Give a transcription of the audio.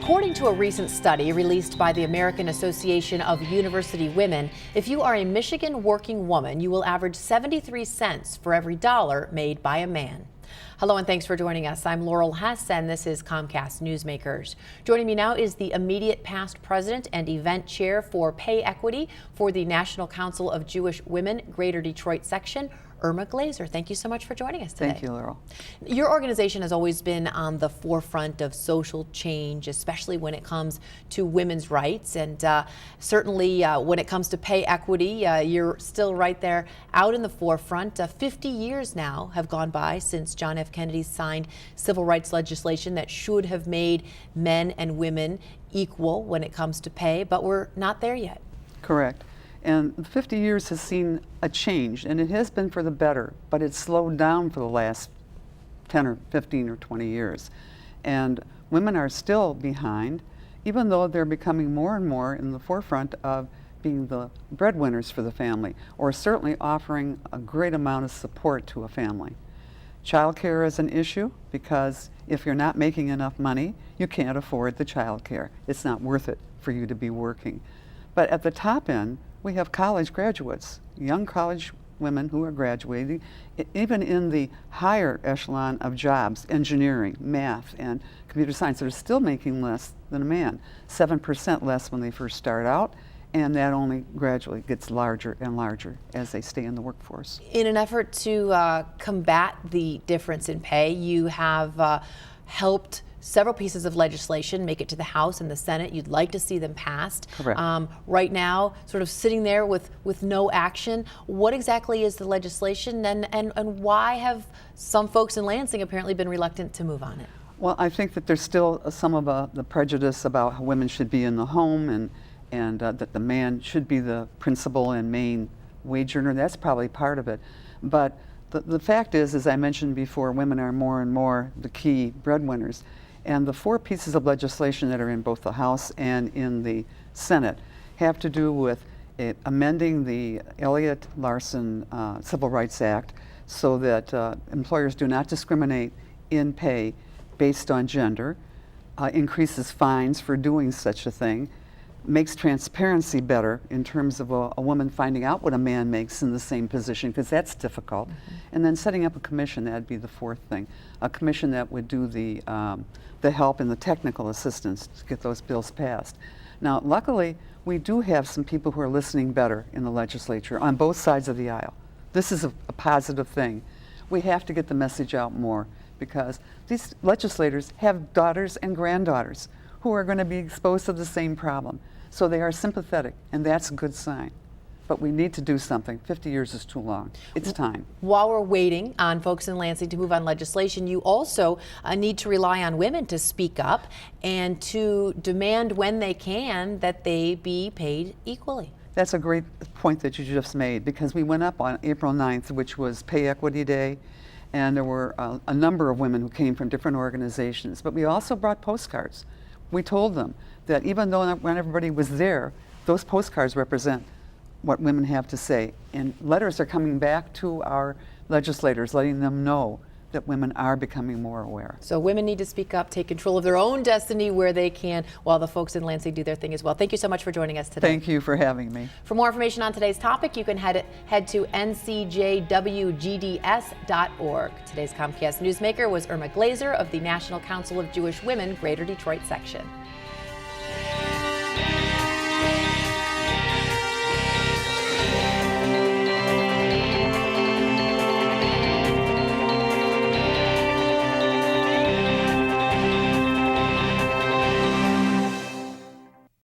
According to a recent study released by the American Association of University Women, if you are a Michigan working woman, you will average 73 cents for every dollar made by a man. Hello and thanks for joining us. I'm Laurel Hess and this is Comcast Newsmakers. Joining me now is the immediate past president and event chair for pay equity for the National Council of Jewish Women, Greater Detroit section, Irma Glazer. Thank you so much for joining us today. Thank you, Laurel. Your organization has always been on the forefront of social change, especially when it comes to women's rights, and certainly when it comes to pay equity, you're still right there out in the forefront. 50 years now have gone by since John F. Kennedy signed civil rights legislation that should have made men and women equal when it comes to pay, but we're not there yet. Correct. And 50 years has seen a change, and it has been for the better, but it's slowed down for the last 10 or 15 or 20 years. And women are still behind, even though they're becoming more and more in the forefront of being the breadwinners for the family, or certainly offering a great amount of support to a family. Childcare is an issue because if you're not making enough money, you can't afford the childcare. It's not worth it for you to be working. But at the top end, we have college graduates, young college women who are graduating, even in the higher echelon of jobs, engineering, math, and computer science, that are still making less than a man, 7% less when they first start out, and that only gradually gets larger and larger as they stay in the workforce. In an effort to combat the difference in pay, you have helped several pieces of legislation make it to the House and the Senate. You'd like to see them passed. Correct. Right now, sort of sitting there with no action. What exactly is the legislation, and why have some folks in Lansing apparently been reluctant to move on it? Well, I think that there's still some of the prejudice about how women should be in the home, and that the man should be the principal and main wage earner. That's probably part of it. But the fact is, as I mentioned before, women are more and more the key breadwinners. And the four pieces of legislation that are in both the House and in the Senate have to do with amending the Elliott-Larsen Civil Rights Act so that employers do not discriminate in pay based on gender, increases fines for doing such a thing, makes transparency better in terms of a woman finding out what a man makes in the same position, because that's difficult. And then setting up a commission, that'd be the fourth thing. A commission that would do the help and the technical assistance to get those bills passed. Now, luckily, we do have some people who are listening better in the legislature on both sides of the aisle. This is a positive thing. We have to get the message out more, because these legislators have daughters and granddaughters who are going to be exposed to the same problem. So they are sympathetic, and that's a good sign. But we need to do something. 50 years is too long. It's time. While we're waiting on folks in Lansing to move on legislation, you also need to rely on women to speak up and to demand when they can that they be paid equally. That's a great point that you just made, because we went up on April 9th, which was Pay Equity Day, and there were a number of women who came from different organizations. But we also brought postcards. We told them that even though not everybody was there, those postcards represent what women have to say. And letters are coming back to our legislators, letting them know that women are becoming more aware. So women need to speak up, take control of their own destiny where they can, while the folks in Lansing do their thing as well. Thank you so much for joining us today. Thank you for having me. For more information on today's topic, you can head to ncjwgds.org. Today's Comcast Newsmaker was Irma Glazer of the National Council of Jewish Women, Greater Detroit section.